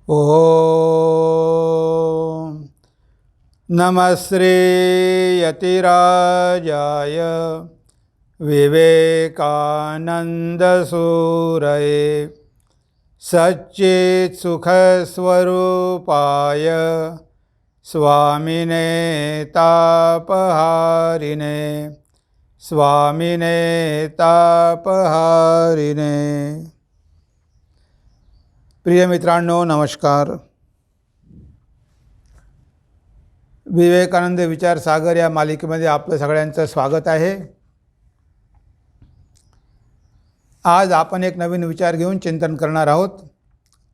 ओम नमस्ते यतिराजाय विवेकानंदसूरये सच्चित्सुखस्वरूपाय स्वामिने तापहारिणे स्वामिने तापहारिणे। प्रिय मित्रांनो, नमस्कार। विवेकानंद विचार सागर या मालिकेमध्ये आपलं सगळ्यांचं स्वागत आहे। आज आपण एक नवीन विचार घेऊन चिंतन करणार आहोत।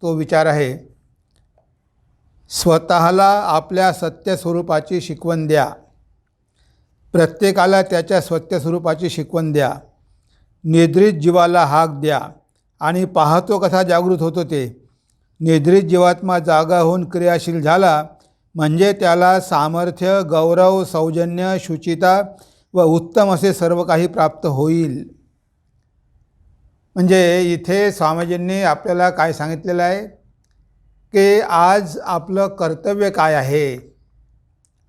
तो विचार आहे, स्वतःला आपल्या सत्य स्वरूपाची शिकवण द्या। प्रत्येकाला त्याच्या सत्य स्वरूपाची शिकवण द्या। निद्रित जीवाला हाक द्या आणि पाहतो कसा जागृत होतो ते। निद्रित जीवात्मा जागा होऊन क्रियाशील झाला म्हणजे त्याला सामर्थ्य, गौरव, सौजन्य, शुचिता व उत्तम असे सर्व काही प्राप्त होईल। म्हणजे इथे स्वामीजींनी आपल्याला काय सांगितलेलं आहे की आज आपलं कर्तव्य काय आहे,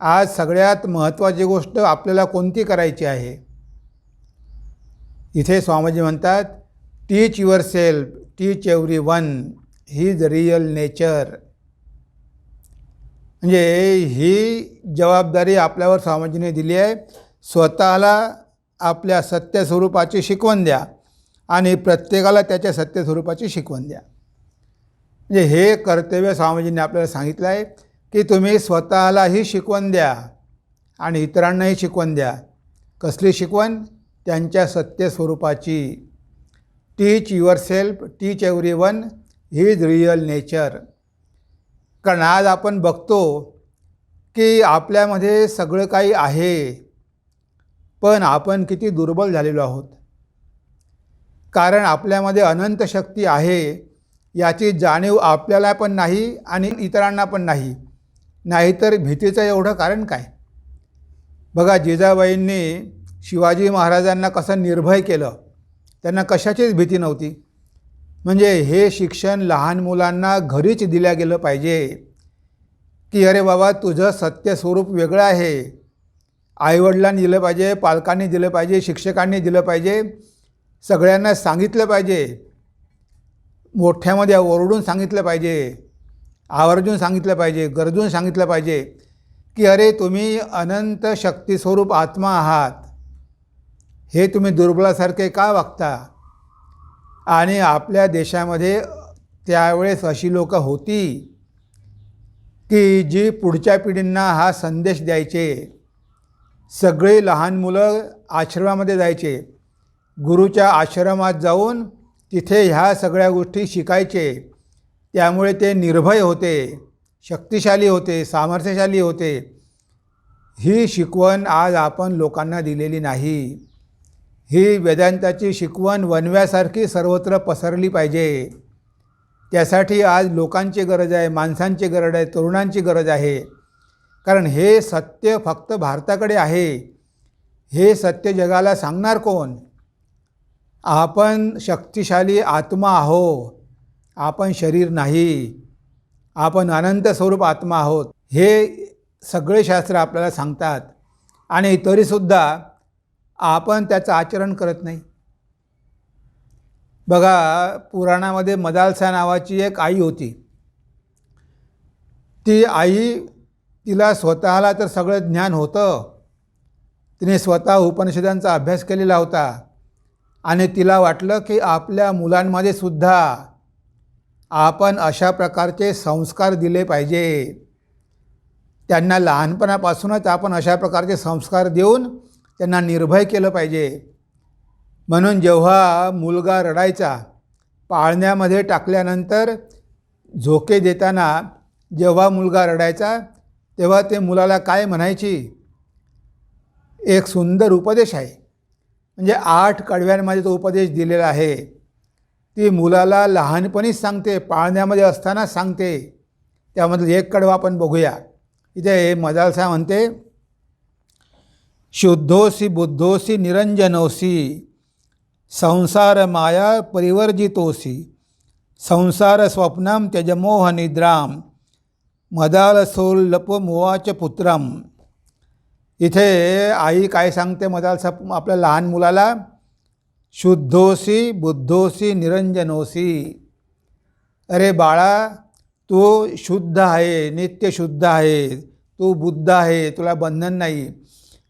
आज सगळ्यात महत्त्वाची गोष्ट आपल्याला कोणती करायची आहे। इथे स्वामीजी म्हणतात, teach yourself, teach everyone his real nature. म्हणजे ही जबाबदारी आपल्यावर स्वामीजीने दिली आहे। स्वतःला आपल्या सत्य स्वरूपाची शिकवण द्या आणि प्रत्येकाला त्याच्या सत्य स्वरूपाची शिकवण द्या। म्हणजे हे कर्तव्य स्वामीजींनी आपल्याला सांगितलं आहे की तुम्ही स्वतःलाही शिकवण द्या आणि इतरांनाही शिकवण द्या। कसली शिकवण? त्यांच्या सत्य स्वरूपाची। Teach yourself, teach everyone his real nature. कारण आज आपण बघतो की आपल्यामध्ये सगळं काही आहे, पण आपण किती दुर्बल झालेलो आहोत। कारण आपल्यामध्ये अनंत शक्ती आहे याची जाणीव आपल्याला पण नाही आणि इतरांना पण नाही। नाहीतर भीतीचं एवढं कारण काय? बघा, जिजाबाईंनी शिवाजी महाराजांना कसं निर्भय केलं, त्यांना कशाचीच भीती नव्हती। म्हणजे हे शिक्षण लहान मुलांना घरीच दिलं गेलं पाहिजे की अरे बाबा, तुझं सत्य स्वरूप वेगळं आहे। आईवडिलांनी दिलं पाहिजे, पालकांनी दिलं पाहिजे, शिक्षकांनी दिलं पाहिजे, सगळ्यांना सांगितलं पाहिजे। मोठ्यामध्ये ओरडून सांगितलं पाहिजे, आवर्जून सांगितलं पाहिजे, गरजून सांगितलं पाहिजे की अरे तुम्ही अनंत शक्तिस्वरूप आत्मा आहात, हे तुम्ही दुर्बलासारखे का वागता। आणि आपल्या देशामध्ये त्यावेळेस अशी लोक होती की जी पुढच्या पिढींना हा संदेश द्यायचे। सगळे लहान मुलं आश्रमामध्ये जायचे, गुरुच्या आश्रमात जाऊन तिथे ह्या सगळ्या गोष्टी शिकायचे। त्यामुळे ते निर्भय होते, शक्तिशाली होते, सामर्थ्यशाली होते। ही शिकवण आज आपण लोकांना दिलेली नाही। ही वेदांताची शिकवण वनव्यासारखी सर्वत्र पसरली पाहिजे। त्यासाठी आज लोकांची गरज आहे, माणसांची गरज आहे, तरुणांची गरज आहे। कारण हे सत्य फक्त भारताकडे आहे। हे सत्य जगाला सांगणार कोण? आपण शक्तिशाली आत्मा आहो, आपण शरीर नाही, आपण अनंत स्वरूप आत्मा आहोत। हे सगळे शास्त्र आपल्याला सांगतात आणि तरीसुद्धा आपण त्याचं आचरण करत नाही। बघा, पुराणामध्ये मदालसा नावाची एक आई होती। ती आई, तिला स्वतःला तर सगळं ज्ञान होतं, तिने स्वतः उपनिषदांचा अभ्यास केलेला होता आणि तिला वाटलं की आपल्या मुलांमध्ये सुद्धा आपण अशा प्रकारचे संस्कार दिले पाहिजे। त्यांना लहानपणापासूनच आपण अशा प्रकारचे संस्कार देऊन त्यांना निर्भय केलं पाहिजे। म्हणून जेव्हा मुलगा रडायचा, पाळण्यामध्ये टाकल्यानंतर झोके देताना जेव्हा मुलगा रडायचा तेव्हा ते मुलाला काय म्हणायची? एक सुंदर उपदेश आहे, म्हणजे 8 कडव्यांमध्ये तो उपदेश दिलेला आहे। ती मुलाला लहानपणीच सांगते, पाळण्यामध्ये असतानाच सांगते। त्यामधलं एक कडवा आपण बघूया। इथे मदालसा म्हणते, शुद्धोसी बुद्धोसी निरंजनोसी संसार माया परिवर्जितोसी संसार स्वप्नम त्यजमोह निद्राम मदालसोल्लप मोहाच पुत्रम. इथे आई काय सांगते मदालसा आपल्या लहान मुलाला? शुद्धोसी बुद्धोसी निरंजनोसी. अरे बाळा, तू शुद्ध आहे, नित्य शुद्ध आहे, तू बुद्ध आहे, तुला बंधन नाही,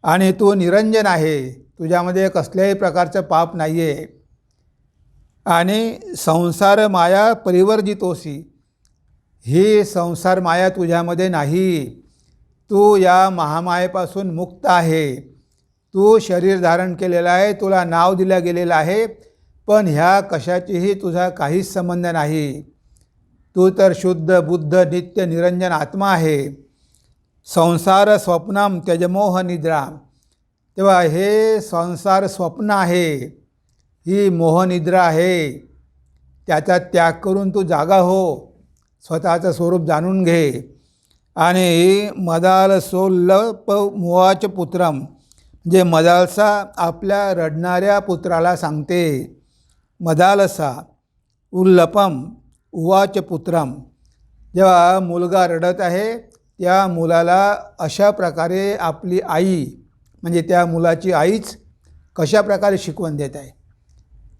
आणि तू निरंजन आहे, तुझ्यामध्ये कसल्याही प्रकारचं पाप नाही आहे. आणि संसार माया परिवर्जितोसी. ही संसार माया तुझ्यामध्ये नाही, तू या महामायेपासून मुक्त आहे. तू शरीर धारण केलेलं आहे, तुला नाव दिलं गेलेलं आहे, पण ह्या कशाचीही तुझा काहीच संबंध नाही. तू तर शुद्ध बुद्ध नित्य निरंजन आत्मा आहे. संसार स्वप्नम त्यजमोह निद्रा. तेव्हा हे संसार स्वप्न आहे, ही मोहनिद्रा आहे, त्याचा त्याग करून तू जागा हो, स्वतःचं स्वरूप जाणून घे. आणि मदालसोल्लप मोहाच पुत्रम, जे मदालसा आपल्या रडणाऱ्या पुत्राला सांगते. मदालसा उल्लपम उवाच पुत्रम. जेव्हा मुलगा रडत आहे त्या मुलाला अशा प्रकारे आपली आई, म्हणजे त्या मुलाची आईच कशा प्रकारे शिकवण देत आहे.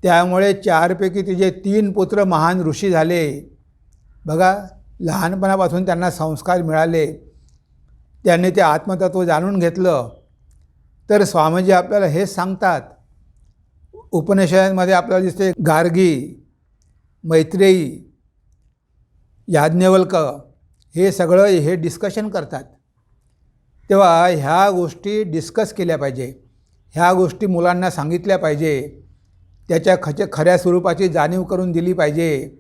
त्यामुळे 4पैकी तिचे 3 पुत्र महान ऋषी झाले. बघा, लहानपणापासून त्यांना संस्कार मिळाले, त्यांनी ते आत्मतत्व जाणून घेतलं. तर स्वामीजी आपल्याला हेच सांगतात. उपनिषदांमध्ये आपल्याला दिसते गार्गी, मैत्रेयी, याज्ञवल्क हे सगळं हे डिस्कशन करतात. तेव्हा ह्या गोष्टी डिस्कस केल्या पाहिजे, ह्या गोष्टी मुलांना सांगितल्या पाहिजे, त्याच्या खऱ्या स्वरूपाची जाणीव करून दिली पाहिजे.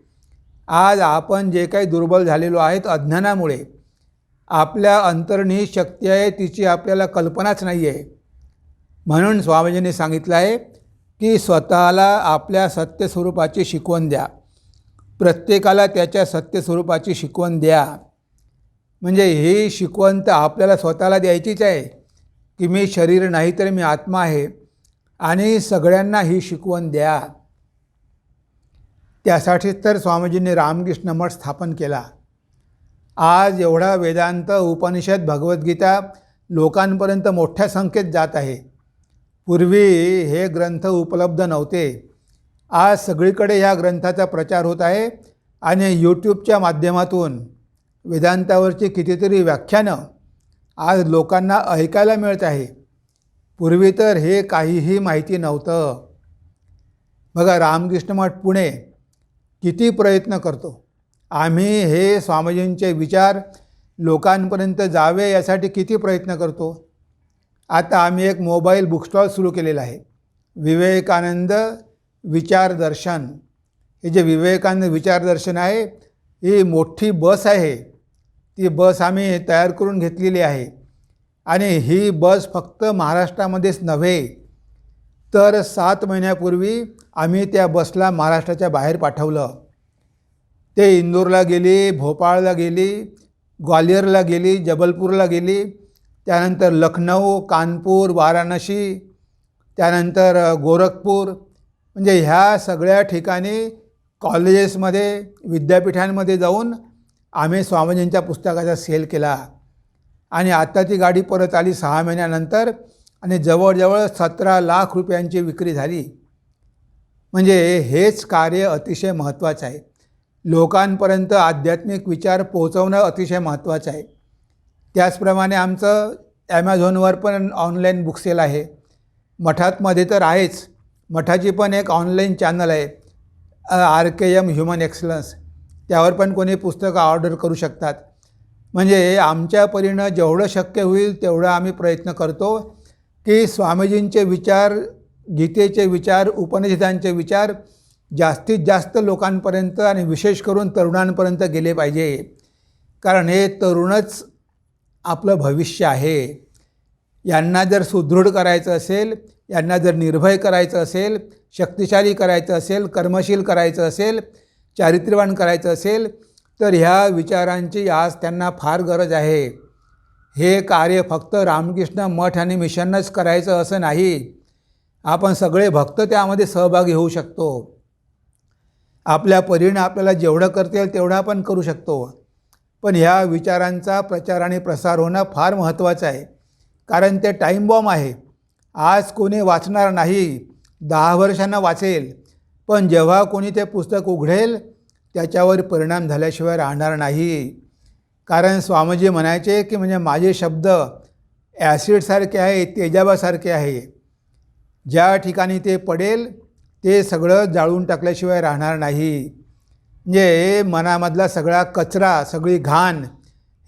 आज आपण जे काही दुर्बल झालेलो आहेत अज्ञानामुळे, आपल्या अंतर्निहित शक्ती आहे तिची आपल्याला कल्पनाच नाही आहे. म्हणून स्वामीजींनी सांगितलं आहे की स्वतःला आपल्या सत्यस्वरूपाची शिकवण द्या, प्रत्येकाला त्याच्या सत्यस्वरूपाची शिकवण द्या. म्हणजे ही शिकवण तर आपल्याला स्वतःला द्यायचीच आहे की मी शरीर नाही तर मी आत्मा आहे, आणि सगळ्यांना ही शिकवण द्या. त्यासाठीच तर स्वामीजींनी रामकृष्ण मठ स्थापन केला. आज एवढा वेदांत, उपनिषद, भगवद्गीता लोकांपर्यंत मोठ्या संख्येत जात आहे. पूर्वी हे ग्रंथ उपलब्ध नव्हते. आज सगळीकडे ह्या ग्रंथाचा प्रचार होत आहे, आणि यूट्यूबच्या माध्यमातून वेदांतावरची कितीतरी व्याख्यानं आज लोकांना ऐकायला मिळत आहे. पूर्वी तर हे काहीही माहिती नव्हतं. बघा, रामकृष्ण मठ पुणे किती प्रयत्न करतो. आम्ही हे स्वामीजींचे विचार लोकांपर्यंत जावे यासाठी किती प्रयत्न करतो. आता आम्ही एक मोबाईल बुकस्टॉल सुरू केलेला आहे, विवेकानंद विचारदर्शन. हे जे विवेकानंद विचारदर्शन आहे, ही मोठी बस आहे. ती बस आम्ही तयार करून घेतलेली आहे, आणि ही बस फक्त महाराष्ट्रामध्येच नव्हे तर 7 महिन्यापूर्वी आम्ही त्या बसला महाराष्ट्राच्या बाहेर पाठवलं. ते इंदोरला गेली, भोपाळला गेली, ग्वालियरला गेली, जबलपूरला गेली, त्यानंतर लखनौ, कानपूर, वाराणसी, त्यानंतर गोरखपूर, म्हणजे ह्या सगळ्या ठिकाणी कॉलेजेसमध्ये, विद्यापीठांमध्ये जाऊन आम्ही स्वामीजींच्या पुस्तकाचा सेल केला. आणि आता ती गाडी परत आली 6 महिन्यानंतर, आणि जवळजवळ 17 लाख रुपयांची विक्री झाली. म्हणजे हेच कार्य अतिशय महत्त्वाचं आहे. लोकांपर्यंत आध्यात्मिक विचार पोहोचवणं अतिशय महत्त्वाचं आहे. त्याचप्रमाणे आमचं ॲमेझॉनवर पण ऑनलाईन बुक सेल आहे. मठातमध्ये तर आहेच, मठाची पण एक ऑनलाईन चॅनल आहे, RKM ह्युमन एक्सलन्स. त्यावर पण कोणी पुस्तकं ऑर्डर करू शकतात. म्हणजे आमच्या परीनं जेवढं शक्य होईल तेवढं आम्ही प्रयत्न करतो की स्वामीजींचे विचार, गीतेचे विचार, उपनिषदांचे विचार जास्तीत जास्त लोकांपर्यंत आणि विशेष करून तरुणांपर्यंत गेले पाहिजे. कारण हे तरुणच आपलं भविष्य आहे. यांना जर सुदृढ करायचं असेल, यांना जर निर्भय करायचं असेल, शक्तिशाली करायचं असेल, कर्मशील करायचं असेल, चारित्र्यवान करायचं असेल, तर ह्या विचारांची आज त्यांना फार गरज आहे. हे कार्य फक्त रामकृष्ण मठ आणि मिशनच करायचं असं नाही. आपण सगळे भक्त त्यामध्ये सहभागी होऊ शकतो. आपल्या परीनं आपल्याला जेवढं करता येईल तेवढं आपण करू शकतो. पण ह्या विचारांचा प्रचार आणि प्रसार होणं फार महत्त्वाचं आहे, कारण ते टाईम बॉम्ब आहे. आज कोणी वाचणार नाही, 10 वर्षांना वाचेल, पण जेव्हा कोणी ते पुस्तक उघडेल त्याच्यावर परिणाम झाल्याशिवाय राहणार नाही. कारण स्वामीजी म्हणायचे की म्हणजे माझे शब्द ॲसिडसारखे आहे, तेजाबासारखे आहे. ज्या ठिकाणी ते पडेल ते सगळं जाळून टाकल्याशिवाय राहणार नाही. म्हणजे मनामधला सगळा कचरा, सगळी घाण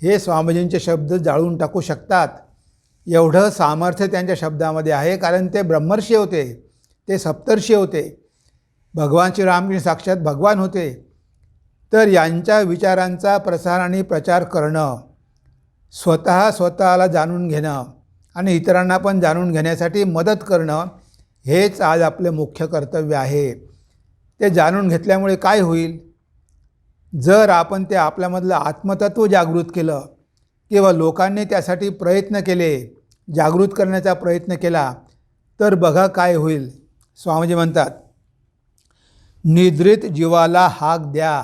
हे स्वामीजींचे शब्द जाळून टाकू शकतात. एवढं सामर्थ्य त्यांच्या शब्दामध्ये आहे, कारण ते ब्रह्मर्षी होते, ते सप्तर्षी होते, भगवान श्रीरामकृष्ण साक्षात भगवान होते. तर यांच्या विचारांचा प्रसार आणि प्रचार करणं, स्वतःला जाणून घेणं आणि इतरांना पण जाणून घेण्यासाठी मदत करणं, हेच आज आपले मुख्य कर्तव्य आहे. ते जाणून घेतल्यामुळे काय होईल? जर आपण ते आपल्यामधलं आत्मतत्व जागृत केलं किंवा लोकांनी त्यासाठी प्रयत्न केले, जागृत करण्याचा प्रयत्न केला, तर बघा काय होईल. स्वामीजी म्हणतात, निद्रित जीवाला हाक द्या.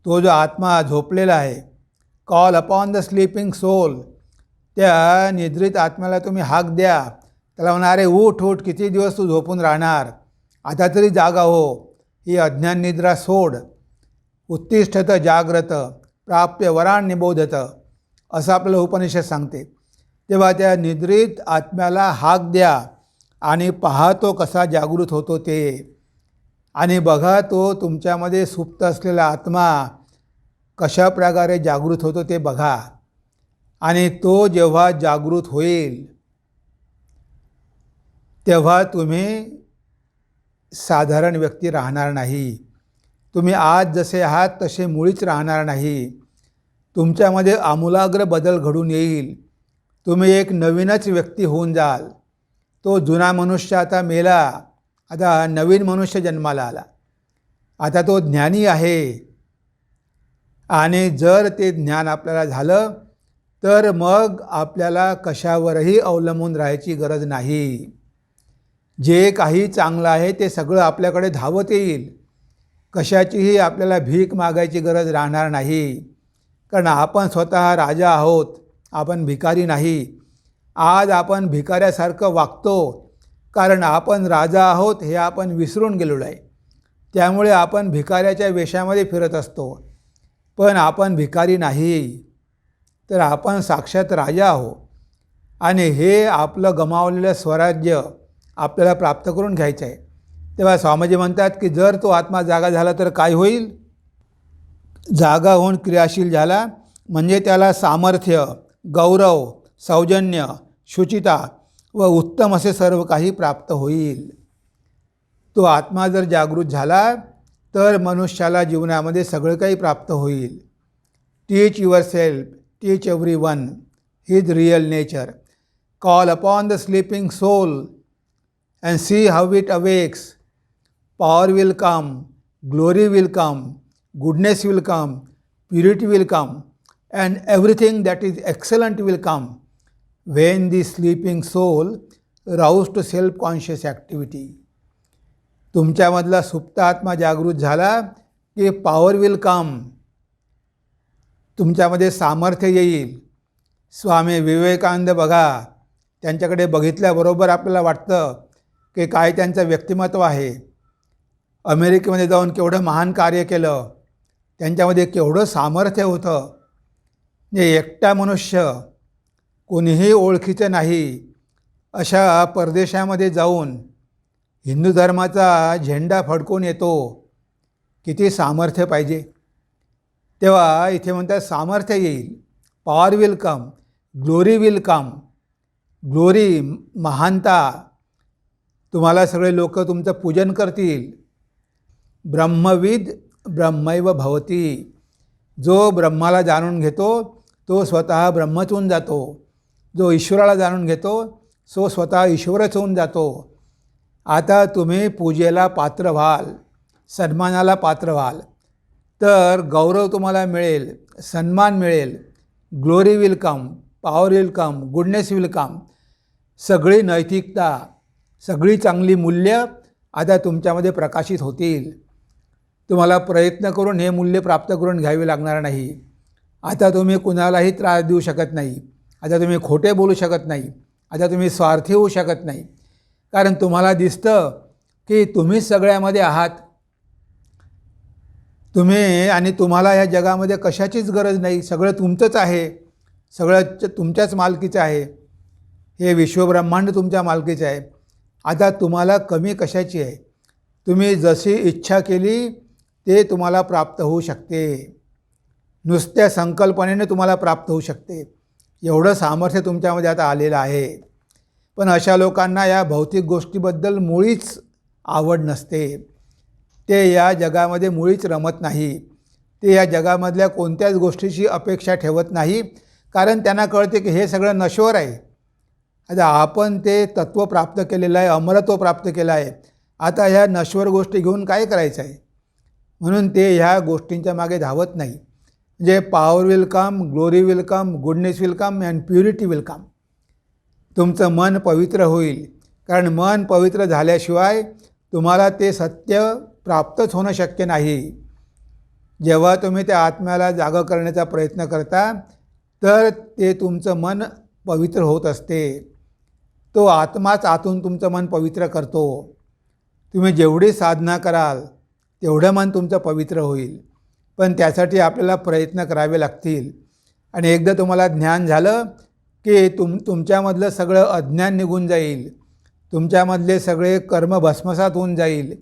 तो जो आत्मा झोपलेला आहे, call upon the sleeping soul, त्या निद्रित आत्म्याला तुम्ही हाक द्या. त्याला म्हणा, अरे उठ उठ, किती दिवस तू झोपून राहणार, आता तरी जागा हो, ही अज्ञान निद्रा सोड. उत्तिष्ठत जाग्रत प्राप्य वरान निबोधत, असं आपल्याला उपनिषद सांगते. तेव्हा त्या निद्रित आत्म्याला हाक द्या आणि पहा तो कसा जागृत होतो ते. आणि बघा तो तुमच्यामध्ये सुप्त असलेला आत्मा कशा प्रकारे जागृत होतो ते बघा. आणि तो जेव्हा जागृत होईल तेव्हा तुम्ही साधारण व्यक्ती राहणार नाही. तुम्ही आज जसे आहात तसे मुळीच राहणार नाही. तुमच्यामध्ये आमूलाग्र बदल घडून येईल. तुम्ही एक नवीनच व्यक्ती होऊन जाल. तो जुना मनुष्य आता मेला, आता नवीन मनुष्य जन्माला आला. आता तो ज्ञानी आहे. आणि जर ते ज्ञान आपल्याला झालं तर मग आपल्याला कशावरही अवलंबून राहायची गरज नाही. जे काही चांगलं आहे ते सगळं आपल्याकडे धावत येईल. कशाचीही आपल्याला भीक मागायची गरज राहणार नाही, कारण आपण स्वतः राजा आहोत, आपण भिकारी नाही. आज आपण भिकाऱ्यासारखं वागतो कारण आपण राजा आहोत हे आपण विसरून गेलेलो आहे. त्यामुळे आपण भिकाऱ्याच्या वेशामध्ये फिरत असतो, पण आपण भिकारी नाही, तर आपण साक्षात राजा आहोत. आणि हे आपलं गमावलेलं स्वराज्य आपल्याला प्राप्त करून घ्यायचं आहे. तेव्हा स्वामीजी म्हणतात की जर तो आत्मा जागा झाला तर काय होईल? जागा होऊन क्रियाशील झाला म्हणजे त्याला सामर्थ्य, गौरव, सौजन्य, शुचिता व उत्तम असे सर्व काही प्राप्त होईल. तो आत्मा जर जागृत झाला तर मनुष्याला जीवनामध्ये सगळं काही प्राप्त होईल. Teach yourself, teach everyone his real nature. Call upon the sleeping soul and see how it awakes. Power will come, glory will come, goodness will come, purity will come, and everything that is excellent will come when the sleeping soul roused to self-conscious activity. तुमच्यामधला सुप्त आत्मा जागृत झाला की power will कम, तुमच्यामध्ये सामर्थ्य येईल. स्वामी विवेकानंद बघा, त्यांच्याकडे बघितल्याबरोबर आपल्याला वाटतं की काय त्यांचं व्यक्तिमत्व आहे. अमेरिकेमध्ये जाऊन केवढं महान कार्य केलं, त्यांच्यामध्ये केवढं सामर्थ्य होतं. म्हणजे एकटा मनुष्य, कोणीही ओळखीचं नाही, अशा परदेशामध्ये जाऊन हिंदू धर्माचा झेंडा फडकून येतो. किती सामर्थ्य पाहिजे. तेव्हा इथे म्हणतात सामर्थ्य येईल, power will come, glory will come. Glory, महानता, तुम्हाला सगळे लोक तुमचं पूजन करतील. ब्रह्मविद ब्रह्मैव भवती. जो ब्रह्माला जाणून घेतो तो स्वतः ब्रह्मच होऊन जातो. जो ईश्वराला जाणून घेतो तो स्वतः ईश्वरच होऊन जातो. आता तुम्ही पूजेला पात्र व्हाल, सन्मानाला पात्र व्हाल, तर गौरव तुम्हाला मिळेल, सन्मान मिळेल, glory will come, power will come, goodness will कम. सगळी नैतिकता, सगळी चांगली मूल्य आता तुमच्यामध्ये प्रकाशित होतील. तुम्हाला प्रयत्न करून हे मूल्य प्राप्त करून घ्यावे लागणार नाही. आता तुम्ही कुणालाही त्रास देऊ शकत नाही. आता तुम्ही खोटे बोलू शकत नाही. आता तुम्ही स्वार्थी होऊ शकत नाही. कारण तुम्हाला दिसतं की तुम्हीच सगळ्यामध्ये आहात. तुम्ही आणि तुम्हाला ह्या जगामध्ये कशाचीच गरज नाही. सगळं तुमचंच आहे. सगळं तुमच्याच मालकीचं आहे. हे विश्वब्रह्मांड तुमच्या मालकीचं आहे. आता तुम्हाला कमी कशाची आहे. तुम्ही जशी इच्छा केली ते तुम्हाला प्राप्त होऊ शकते. नुसत्या संकल्पनेने तुम्हाला प्राप्त होऊ शकते. एवढं सामर्थ्य तुमच्यामध्ये आता आलेलं आहे. पण अशा लोकांना या भौतिक गोष्टीबद्दल मुळीच आवड नसते. ते या जगामध्ये मुळीच रमत नाही. ते या जगामधल्या कोणत्याच गोष्टीची अपेक्षा ठेवत नाही. कारण त्यांना कळते की हे सगळं नश्वर आहे. आता आपण ते तत्त्व प्राप्त केलेलं आहे, अमरत्व प्राप्त केलं आहे. आता ह्या नश्वर गोष्टी घेऊन काय करायचं आहे. म्हणून ते ह्या गोष्टींच्या मागे धावत नाही. म्हणजे power will come, glory will come, goodness will come and purity will कम. तुमचं मन पवित्र होईल. कारण मन पवित्र झाल्याशिवाय तुम्हाला ते सत्य प्राप्तच होणं शक्य नाही. जेव्हा तुम्ही त्या आत्म्याला जागं करण्याचा प्रयत्न करता तर ते तुमचं मन पवित्र होत असते. तो आत्माच आतून तुमचं मन पवित्र करतो. तुम्ही जेवढी साधना कराल तेवढं मन तुमचं पवित्र होईल. पण त्यासाठी आपल्याला प्रयत्न करावे लागतील. आणि एकदा तुम्हाला ज्ञान झालं की तुमच्यामधलं सगळं अज्ञान निघून जाईल. तुमच्यामधले सगळे कर्म भस्मसात होऊन जाईल.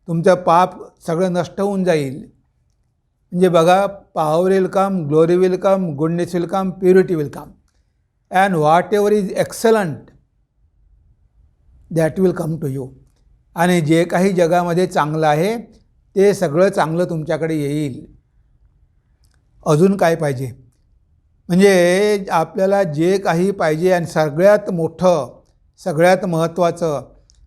तुमचं पाप सगळं नष्ट होऊन जाईल. म्हणजे बघा, power will come, glory will come, goodness will come, purity will come and whatever is excellent that will come to you. आणि जे काही जगामध्ये चांगलं आहे ते सगळं चांगलं तुमच्याकडे येईल. अजून काय पाहिजे. म्हणजे आपल्याला जे काही पाहिजे आणि सगळ्यात मोठं, सगळ्यात महत्त्वाचं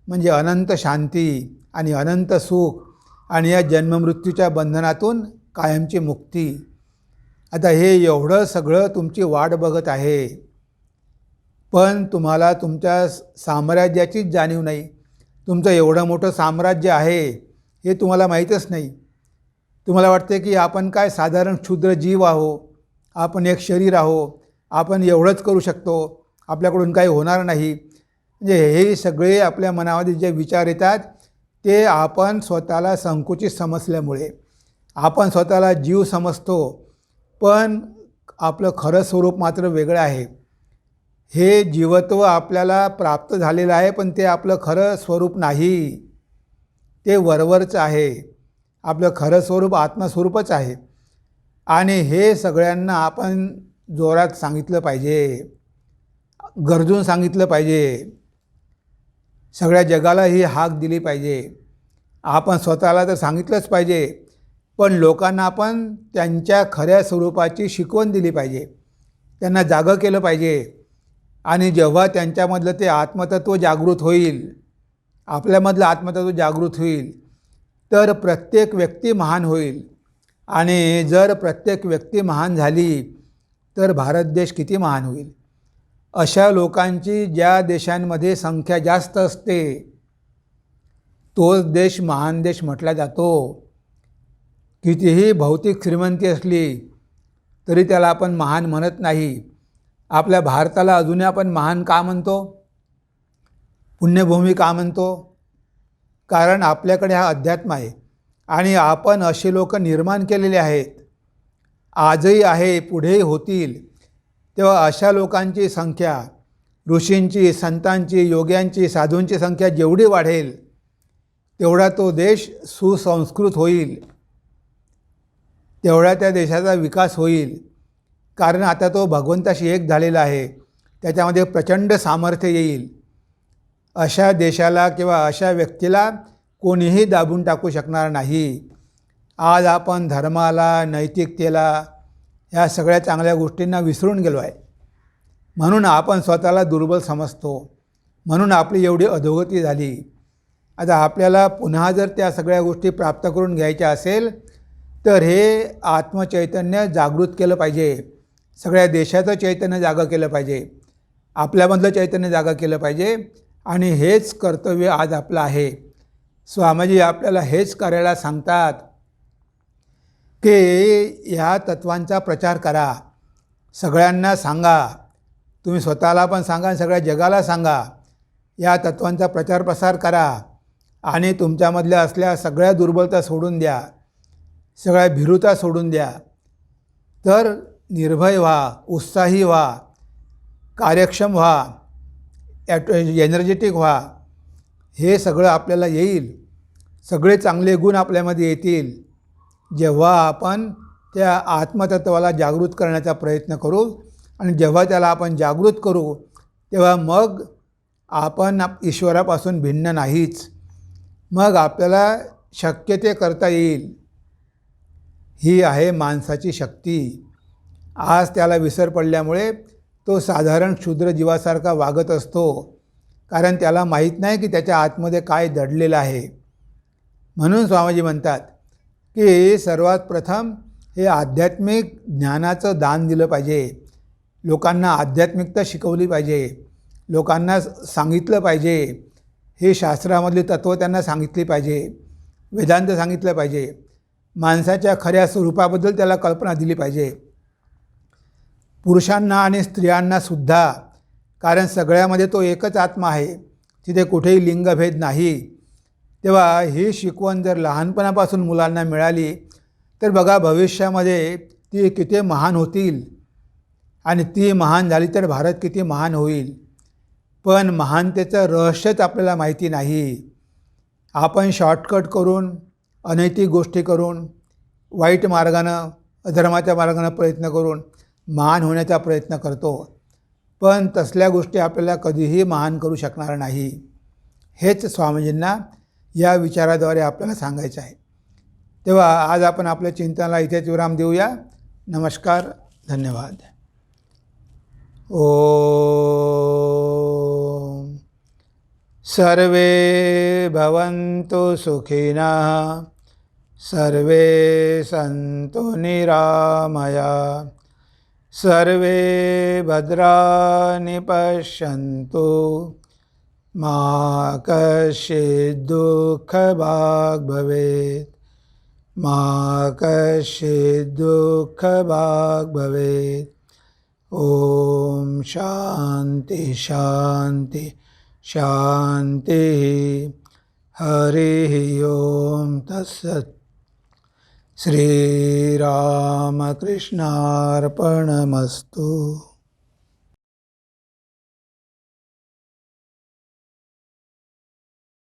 म्हणजे अनंत शांती आणि अनंत सुख आणि या जन्ममृत्यूच्या बंधनातून कायमची मुक्ती. आता हे एवढं सगळं तुमची वाट बघत आहे. पण तुम्हाला तुमच्या साम्राज्याचीच जाणीव नाही. तुमचं एवढं मोठं साम्राज्य आहे हे तुम्हाला माहीतच नाही. तुम्हाला वाटते की आपण काय साधारण क्षुद्र जीव आहो, आपण एक शरीर आहो, आपण एवढंच करू शकतो, आपल्याकडून काही होणार नाही. म्हणजे हे सगळे आपल्या मनामध्ये जे विचार येतात ते आपण स्वतःला संकुचित समजल्यामुळे. आपण स्वतःला जीव समजतो पण आपलं खरं स्वरूप मात्र वेगळं आहे. हे जीवत्व आपल्याला प्राप्त झालेलं आहे पण ते आपलं खरं स्वरूप नाही. ते वरवरचं आहे. आपलं खरं स्वरूप आत्मस्वरूपच आहे. आणि हे सगळ्यांना आपण जोरात सांगितलं पाहिजे, गरजून सांगितलं पाहिजे. सगळ्या जगाला ही हाक दिली पाहिजे. आपण स्वतःला तर सांगितलंच पाहिजे पण लोकांना आपण त्यांच्या खऱ्या स्वरूपाची शिकवण दिली पाहिजे. त्यांना जागं केलं पाहिजे. आणि जेव्हा त्यांच्यामधलं ते आत्मतत्व जागृत होईल, आपल्यामधलं आत्मतत्व जागृत होईल तर प्रत्येक व्यक्ती महान होईल. आणि जर प्रत्येक व्यक्ती महान झाली तर भारत देश किती महान होईल. अशा लोकांची ज्या देशांमध्ये संख्या जास्त असते तोच देश महान देश म्हटला जातो. कितीही भौतिक श्रीमंती असली तरी त्याला आपण महान म्हणत नाही. आपल्या भारताला अजूनही आपण महान का म्हणतो, पुण्यभूमी का म्हणतो. कारण आपल्याकडे हा अध्यात्म आहे आणि आपण असे लोक निर्माण केलेले आहेत. आजही आहे, पुढेही होतील. तेव्हा अशा लोकांची संख्या, ऋषींची, संतांची, योग्यांची, साधूंची संख्या जेवढी वाढेल तेवढा तो देश सुसंस्कृत होईल, तेवढा त्या देशाचा विकास होईल. कारण आता तो भगवंताशी एक झालेला आहे. त्याच्यामध्ये प्रचंड सामर्थ्य येईल. अशा देशाला किंवा अशा व्यक्तीला कोणीही दाबून टाकू शकणार नाही. आज आपण धर्माला, नैतिकतेला, ह्या सगळ्या चांगल्या गोष्टींना विसरून गेलो आहे. म्हणून आपण स्वतःला दुर्बल समजतो. म्हणून आपली एवढी अधोगती झाली. आता आपल्याला पुन्हा जर त्या सगळ्या गोष्टी प्राप्त करून घ्यायच्या असेल तर हे आत्मचैतन्य जागृत केलं पाहिजे. सगळ्या देशाचं चैतन्य जागं केलं पाहिजे. आपल्यामधलं चैतन्य जागं केलं पाहिजे. आणि हेच कर्तव्य आज आपलं आहे. स्वामीजी आपल्याला हेच करायला सांगतात की ह्या तत्वांचा प्रचार करा, सगळ्यांना सांगा, तुम्ही स्वतःला पण सांगा आणि सगळ्या जगाला सांगा. या तत्वांचा प्रचार प्रसार करा आणि तुमच्यामधल्या असल्या सगळ्या दुर्बलता सोडून द्या, सगळ्या भीरुता सोडून द्या. तर निर्भय व्हा, उत्साही व्हा, कार्यक्षम व्हा, एनर्जेटिक व्हा. हे सगळं आपल्याला येईल. सगळे चांगले गुण आपल्यामध्ये येतील जेव्हा आपण त्या आत्मतत्वाला जागृत करण्याचा प्रयत्न करू. आणि जेव्हा त्याला आपण जागृत करू तेव्हा मग आपण ईश्वरापासून भिन्न नाहीच. मग आपल्याला शक्य ते करता येईल. ही आहे माणसाची शक्ती. आज त्याला विसर पडल्यामुळे तो साधारण क्षुद्र जीवासारखा वागत असतो, कारण त्याला माहीत नाही की त्याच्या आतमध्ये काय दडलेलं आहे. म्हणून स्वामीजी म्हणतात की सर्वात प्रथम हे आध्यात्मिक ज्ञानाचं दान दिलं पाहिजे. लोकांना आध्यात्मिकता शिकवली पाहिजे, लोकांना सांगितलं पाहिजे. हे शास्त्रामधली तत्त्व त्यांना सांगितली पाहिजे, वेदांत सांगितलं पाहिजे, माणसाच्या खऱ्या स्वरूपाबद्दल त्याला कल्पना दिली पाहिजे. पुरुषांना आणि स्त्रियांनासुद्धा, कारण सगळ्यामध्ये तो एकच आत्मा आहे, तिथे कुठेही लिंगभेद नाही. तेव्हा ही शिकवण जर लहानपणापासून मुलांना मिळाली तर बघा भविष्यामध्ये ती किती महान होतील. आणि ती महान झाली तर भारत किती महान होईल. पण महानतेचं रहस्यच आपल्याला माहिती नाही. आपण शॉर्टकट करून, अनैतिक गोष्टी करून, वाईट मार्गानं, अधर्माच्या मार्गानं प्रयत्न करून महान होण्याचा प्रयत्न करतो. पण तसल्या गोष्टी आपल्याला कधीही महान करू शकणार नाही. हेच स्वामीजींना या विचाराद्वारे आपल्याला सांगायचं आहे. तेव्हा आज आपण आपल्या चिंतनाला इथेच विराम देऊया. नमस्कार, धन्यवाद. ओम सर्वे भवन्तु सुखिनः, सर्वे सन्तु निरामया, सर्वे भद्राणि पश्यन्तु, मा कश्चित् दुःखभाग् भवेत्, मा कश्चित् दुःखभाग् भवेत्. ओम शांति शांति शांति. हरि ओम तत्सत्. श्रीरामकृष्णार्पणमस्तु.